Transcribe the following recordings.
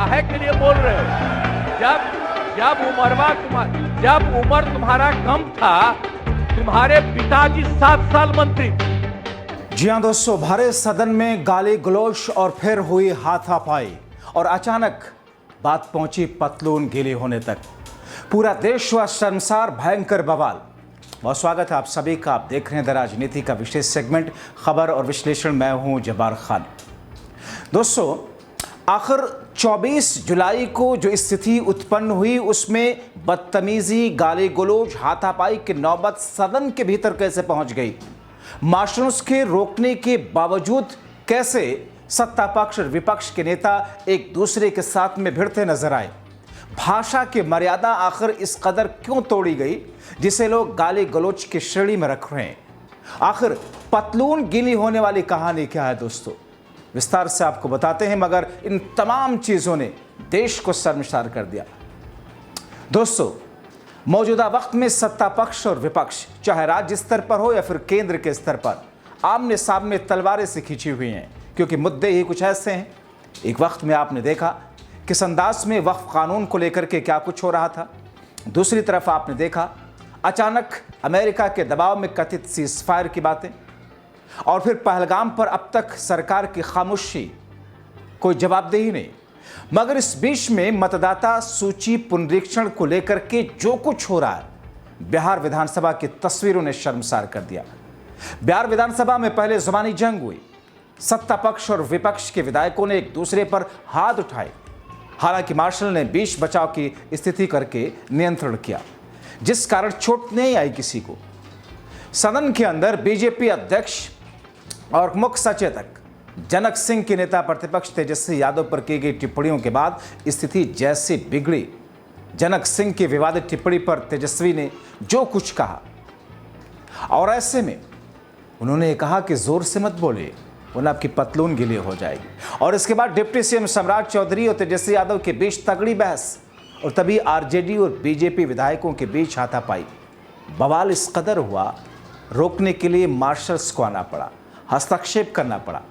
काहे के लिए बोल रहे हो? जब जब उम्र तुम्हारा कम था, तुम्हारे पिताजी 7 साल मंत्री थे। जी हाँ दोस्तों, भरे सदन में गाली गलौज और फिर हुई हाथापाई और अचानक बात पहुंची पतलून गीली होने तक। पूरा देश हुआ शर्मसार, भयंकर बवाल। बहुत स्वागत है आप सभी का। आप देख रहे हैं द राजनीति का विशेष सेगमेंट खबर और विश्लेषण। मैं हूं जब्बार खान। दोस्तों, आखिर 24 जुलाई को जो स्थिति उत्पन्न हुई उसमें बदतमीजी, गाली गलौज, हाथापाई की नौबत सदन के भीतर कैसे पहुंच गई? मार्शल्स के रोकने के बावजूद कैसे सत्ता पक्ष और विपक्ष के नेता एक दूसरे के साथ में भिड़ते नजर आए? भाषा की मर्यादा आखिर इस कदर क्यों तोड़ी गई जिसे लोग गाली गलौज की श्रेणी में रख रहे हैं? आखिर पतलून गीली होने वाली कहानी क्या है दोस्तों? विस्तार से आपको बताते हैं, मगर इन तमाम चीजों ने देश को शर्मसार कर दिया। दोस्तों, मौजूदा वक्त में सत्ता पक्ष और विपक्ष, चाहे राज्य स्तर पर हो या फिर केंद्र के स्तर पर, आमने सामने तलवारें से खींची हुई हैं, क्योंकि मुद्दे ही कुछ ऐसे हैं। एक वक्त में आपने देखा किस अंदाज में वक्फ कानून को लेकर के क्या कुछ हो रहा था। दूसरी तरफ आपने देखा अचानक अमेरिका के दबाव में कथित सीजफायर की बातें, और फिर पहलगाम पर अब तक सरकार की खामोशी, कोई जवाबदेही नहीं। मगर इस बीच में मतदाता सूची पुनरीक्षण को लेकर के जो कुछ हो रहा है, बिहार विधानसभा की तस्वीरों ने शर्मसार कर दिया। बिहार विधानसभा में पहले जुबानी जंग हुई। सत्ता पक्ष और विपक्ष के विधायकों ने एक दूसरे पर हाथ उठाए। हालांकि मार्शल ने बीच बचाव की स्थिति करके नियंत्रण किया, जिस कारण चोट नहीं आई किसी को। सदन के अंदर बीजेपी अध्यक्ष और मुख्य सचेतक जनक सिंह के नेता प्रतिपक्ष तेजस्वी यादव पर की गई टिप्पणियों के बाद स्थिति जैसी बिगड़ी। जनक सिंह की विवादित टिप्पणी पर तेजस्वी ने जो कुछ कहा, और ऐसे में उन्होंने कहा कि जोर से मत बोलिए वरना आपकी पतलून गीली हो जाएगी। और इसके बाद डिप्टी सीएम सम्राट चौधरी और तेजस्वी यादव के बीच तगड़ी बहस, और तभी आरजेडी और बीजेपी विधायकों के बीच हाथापाई। बवाल इस कदर हुआ, रोकने के लिए मार्शल्स को आना पड़ा, हस्तक्षेप करना पड़ा।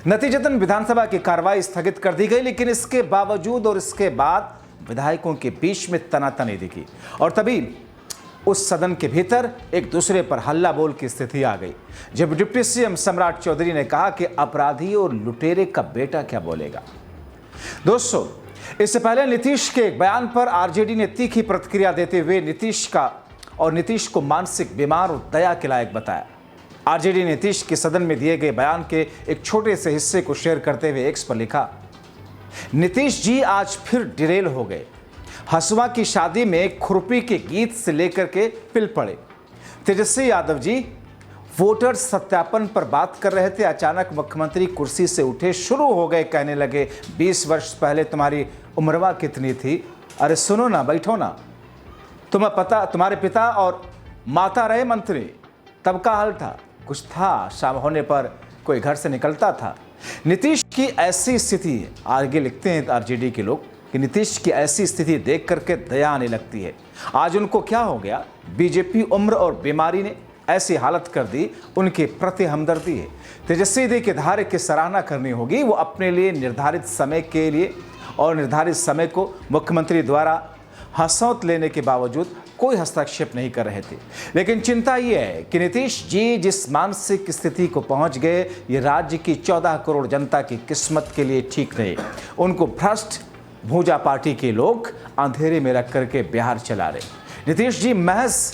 नतीजतन विधानसभा की कार्रवाई स्थगित कर दी गई। लेकिन इसके बावजूद और इसके बाद विधायकों के बीच में तनातनी दिखी, और तभी उस सदन के भीतर एक दूसरे पर हल्ला बोल की स्थिति आ गई, जब डिप्टी सीएम सम्राट चौधरी ने कहा कि अपराधी और लुटेरे का बेटा क्या बोलेगा। दोस्तों, इससे पहले नीतीश के एक बयान पर आरजेडी ने तीखी प्रतिक्रिया देते हुए नीतीश को मानसिक बीमार और दया के लायक बताया। आरजेडी ने नीतीश के सदन में दिए गए बयान के एक छोटे से हिस्से को शेयर करते हुए एक्स पर लिखा, नीतीश जी आज फिर डिरेल हो गए। हसुआ की शादी में खुरपी के गीत से लेकर के पिल पड़े। तेजस्वी यादव जी वोटर सत्यापन पर बात कर रहे थे, अचानक मुख्यमंत्री कुर्सी से उठे, शुरू हो गए कहने लगे 20 वर्ष पहले तुम्हारी उम्रवा कितनी थी? अरे सुनो ना, बैठो ना। तुम्हारे पिता और माता रहे मंत्री, तब का हाल था? कुछ था, शाम होने पर कोई घर से निकलता था। नीतीश की ऐसी स्थिति, आगे लिखते हैं आरजेडी के लोग कि नीतीश की ऐसी स्थिति देख करके दया आने लगती है। आज उनको क्या हो गया? बीजेपी उम्र और बीमारी ने ऐसी हालत कर दी, उनके प्रति हमदर्दी है। तेजस्वी जी के धारे की सराहना करनी होगी। वो अपने लिए निर्धारित समय के लिए और निर्धारित समय को मुख्यमंत्री द्वारा हंसौत लेने के बावजूद कोई हस्तक्षेप नहीं कर रहे थे। लेकिन चिंता यह है कि नीतीश जी जिस मानसिक स्थिति को पहुंच गए, ये राज्य की 14 करोड़ जनता की किस्मत के लिए ठीक नहीं। उनको भ्रष्ट भूजा पार्टी के लोग अंधेरे में रख करके बिहार चला रहे। नीतीश जी महज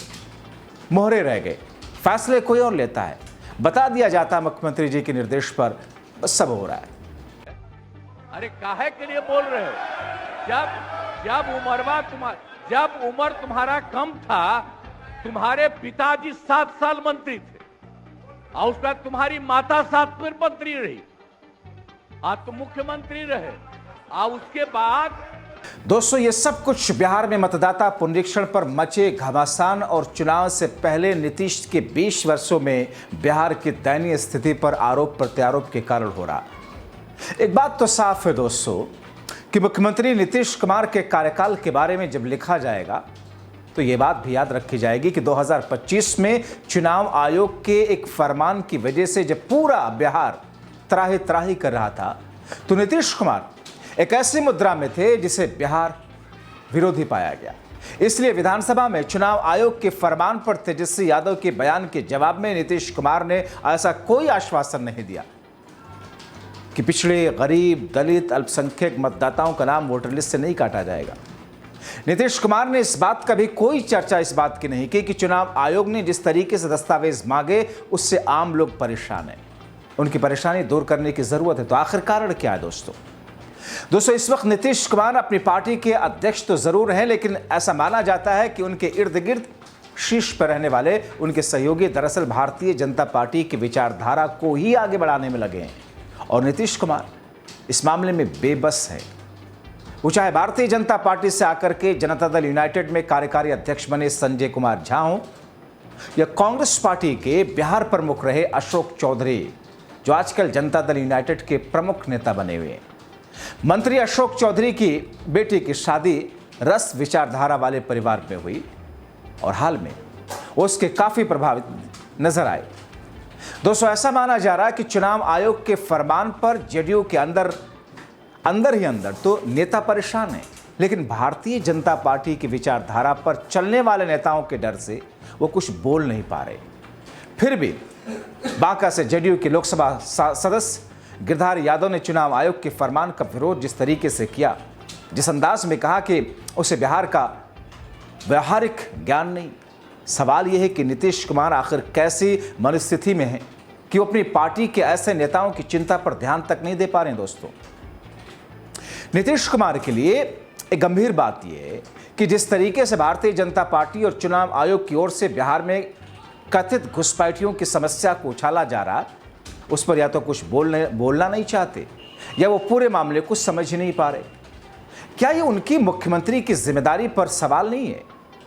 मोहरे रह गए, फैसले कोई और लेता है। बता दिया जाता मुख्यमंत्री जी के निर्देश पर बस सब हो रहा है। अरे काहे के लिए बोल रहे हो? जब उम्र तुम्हारा कम था, तुम्हारे पिताजी 7 साल मंत्री थे, और उसके बाद तुम्हारी माता 7 फिर मंत्री रही, आज तुम मुख्यमंत्री रहे, और उसके बाद दोस्तों, ये सब कुछ बिहार में मतदाता पुनरीक्षण पर मचे घमासान और चुनाव से पहले नीतीश के 20 वर्षों में बिहार की दयनीय स्थिति पर आरोप प्रत्यारोप के कारण हो रहा। एक बात तो साफ है दोस्तों कि मुख्यमंत्री नीतीश कुमार के कार्यकाल के बारे में जब लिखा जाएगा तो ये बात भी याद रखी जाएगी कि 2025 में चुनाव आयोग के एक फरमान की वजह से जब पूरा बिहार त्राही त्राही कर रहा था, तो नीतीश कुमार एक ऐसी मुद्रा में थे जिसे बिहार विरोधी पाया गया। इसलिए विधानसभा में चुनाव आयोग के फरमान पर तेजस्वी यादव के बयान के जवाब में नीतीश कुमार ने ऐसा कोई आश्वासन नहीं दिया कि पिछड़े, गरीब, दलित, अल्पसंख्यक मतदाताओं का नाम वोटर लिस्ट से नहीं काटा जाएगा। नीतीश कुमार ने इस बात का भी कोई चर्चा इस बात की नहीं की कि चुनाव आयोग ने जिस तरीके से दस्तावेज मांगे उससे आम लोग परेशान हैं, उनकी परेशानी दूर करने की जरूरत है। तो आखिर कारण क्या है दोस्तों? इस वक्त नीतीश कुमार अपनी पार्टी के अध्यक्ष तो जरूर हैं, लेकिन ऐसा माना जाता है कि उनके इर्द गिर्द शीर्ष पर रहने वाले उनके सहयोगी दरअसल भारतीय जनता पार्टी की विचारधारा को ही आगे बढ़ाने में लगे हैं और नीतीश कुमार इस मामले में बेबस है। वो चाहे भारतीय जनता पार्टी से आकर के जनता दल यूनाइटेड में कार्यकारी अध्यक्ष बने संजय कुमार झा हों या कांग्रेस पार्टी के बिहार प्रमुख रहे अशोक चौधरी, जो आजकल जनता दल यूनाइटेड के प्रमुख नेता बने हुए हैं। मंत्री अशोक चौधरी की बेटी की शादी रस विचारधारा वाले परिवार में हुई और हाल में उसके काफी प्रभावित नजर आए। ऐसा माना जा रहा है कि चुनाव आयोग के फरमान पर जेडीयू के अंदर ही अंदर तो नेता परेशान हैं, लेकिन भारतीय जनता पार्टी की विचारधारा पर चलने वाले नेताओं के डर से वो कुछ बोल नहीं पा रहे। फिर भी बांका से जेडीयू के लोकसभा सदस्य गिरधारी यादव ने चुनाव आयोग के फरमान का विरोध जिस तरीके से किया, जिस अंदाज में कहा कि उसे बिहार का व्यवहारिक ज्ञान नहीं। सवाल यह है कि नीतीश कुमार आखिर कैसी मनस्थिति में है कि वो अपनी पार्टी के ऐसे नेताओं की चिंता पर ध्यान तक नहीं दे पा रहे हैं। दोस्तों, नीतीश कुमार के लिए एक गंभीर बात यह है कि जिस तरीके से भारतीय जनता पार्टी और चुनाव आयोग की ओर से बिहार में कथित घुसपैठियों की समस्या को उछाला जा रहा, उस पर या तो कुछ बोलना नहीं चाहते या वो पूरे मामले को समझ ही नहीं पा रहे। क्या ये उनकी मुख्यमंत्री की जिम्मेदारी पर सवाल नहीं है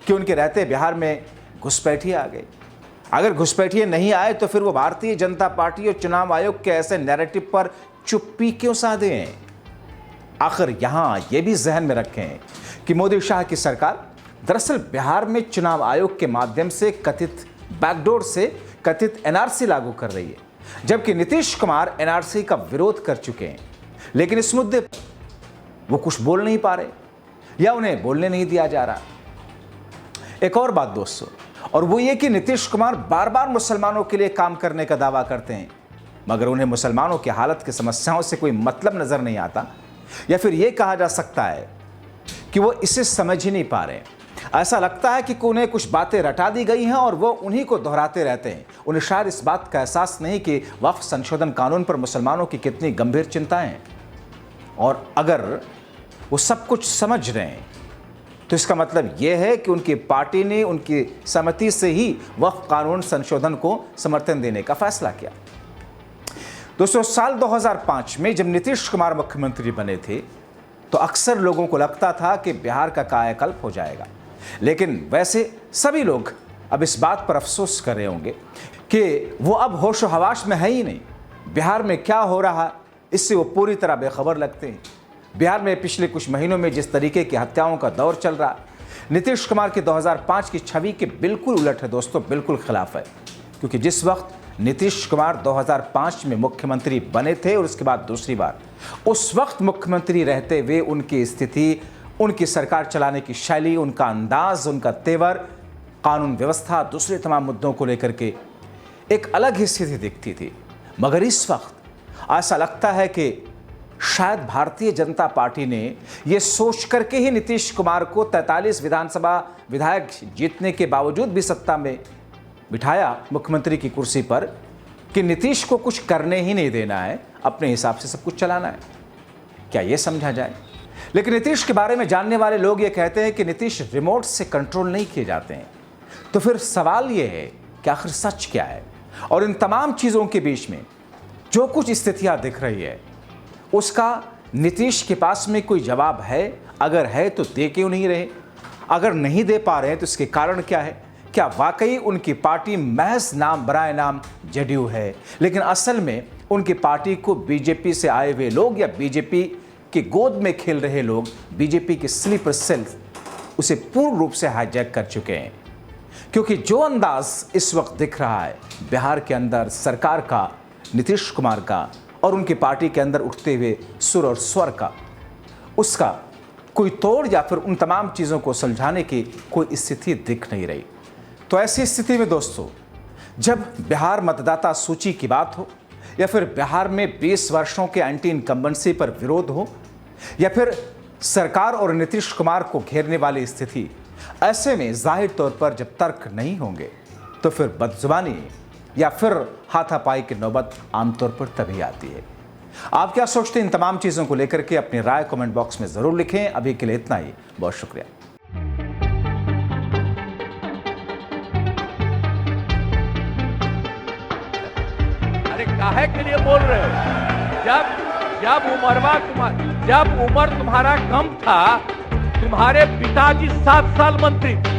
कि उनके रहते बिहार में घुसपैठिए आ गए? अगर घुसपैठिए नहीं आए तो फिर वो भारतीय जनता पार्टी और चुनाव आयोग के ऐसे नैरेटिव पर चुप्पी क्यों साधे हैं? आखिर यहां यह भी जहन में रखें कि मोदी शाह की सरकार दरअसल बिहार में चुनाव आयोग के माध्यम से कथित बैकडोर से कथित एनआरसी लागू कर रही है, जबकि नीतीश कुमार एनआरसी का विरोध कर चुके हैं, लेकिन इस मुद्दे पर वो कुछ बोल नहीं पा रहे या उन्हें बोलने नहीं दिया जा रहा। एक और बात दोस्तों, और वो ये कि नीतीश कुमार बार बार मुसलमानों के लिए काम करने का दावा करते हैं, मगर उन्हें मुसलमानों की हालत की समस्याओं से कोई मतलब नजर नहीं आता, या फिर यह कहा जा सकता है कि वो इसे समझ ही नहीं पा रहे। ऐसा लगता है कि उन्हें कुछ बातें रटा दी गई हैं और वो उन्हीं को दोहराते रहते हैं। उन्हें शायद इस बात का एहसास नहीं कि वक्फ संशोधन कानून पर मुसलमानों की कितनी गंभीर चिंताएं हैं, और अगर वो सब कुछ समझ रहे हैं तो इसका मतलब यह है कि उनकी पार्टी ने उनकी सहमति से ही वक्फ कानून संशोधन को समर्थन देने का फैसला किया। दोस्तों, साल 2005 में जब नीतीश कुमार मुख्यमंत्री बने थे तो अक्सर लोगों को लगता था कि बिहार का कायाकल्प हो जाएगा, लेकिन वैसे सभी लोग अब इस बात पर अफसोस कर रहे होंगे कि वो अब होश व हवास में है ही नहीं। बिहार में क्या हो रहा इससे वो पूरी तरह बेखबर लगते हैं। बिहार में पिछले कुछ महीनों में जिस तरीके की हत्याओं का दौर चल रहा, नीतीश कुमार की 2005 की छवि के बिल्कुल उलट है दोस्तों, बिल्कुल खिलाफ है। क्योंकि जिस वक्त नीतीश कुमार 2005 में मुख्यमंत्री बने थे और उसके बाद दूसरी बार, उस वक्त मुख्यमंत्री रहते हुए उनकी स्थिति, उनकी सरकार चलाने की शैली, उनका अंदाज, उनका तेवर, कानून व्यवस्था, दूसरे तमाम मुद्दों को लेकर के एक अलग ही स्थिति दिखती थी। मगर इस वक्त ऐसा लगता है कि शायद भारतीय जनता पार्टी ने यह सोच करके ही नीतीश कुमार को 43 विधानसभा विधायक जीतने के बावजूद भी सत्ता में बिठाया मुख्यमंत्री की कुर्सी पर कि नीतीश को कुछ करने ही नहीं देना है, अपने हिसाब से सब कुछ चलाना है। क्या यह समझा जाए? लेकिन नीतीश के बारे में जानने वाले लोग ये कहते हैं कि नीतीश रिमोट से कंट्रोल नहीं किए जाते हैं। तो फिर सवाल यह है कि आखिर सच क्या है? और इन तमाम चीज़ों के बीच में जो कुछ स्थितियां दिख रही है उसका नीतीश के पास में कोई जवाब है? अगर है तो दे क्यों नहीं रहे? अगर नहीं दे पा रहे हैं तो इसके कारण क्या है? क्या वाकई उनकी पार्टी महज नाम बराए नाम जेडीयू है, लेकिन असल में उनकी पार्टी को बीजेपी से आए हुए लोग या बीजेपी की गोद में खेल रहे लोग, बीजेपी के स्लीपर सेल उसे पूर्ण रूप से हाईजैक कर चुके हैं? क्योंकि जो अंदाज इस वक्त दिख रहा है बिहार के अंदर सरकार का, नीतीश कुमार का और उनकी पार्टी के अंदर उठते हुए सुर और स्वर का, उसका कोई तोड़ या फिर उन तमाम चीज़ों को सुलझाने की कोई स्थिति दिख नहीं रही। तो ऐसी स्थिति में दोस्तों, जब बिहार मतदाता सूची की बात हो या फिर बिहार में 20 वर्षों के एंटी इनकम्बेंसी पर विरोध हो या फिर सरकार और नीतीश कुमार को घेरने वाली स्थिति, ऐसे में जाहिर तौर पर जब तर्क नहीं होंगे तो फिर बदजुबानी या फिर हाथापाई की नौबत आमतौर पर तभी आती है। आप क्या सोचते हैं इन तमाम चीज़ों को लेकर के? अपनी राय कमेंट बॉक्स में ज़रूर लिखें। अभी के लिए इतना ही, बहुत शुक्रिया। अरे काहे के लिए बोल रहे हो? जब उम्र तुम्हारा कम था, तुम्हारे पिताजी 7 साल मंत्री थे।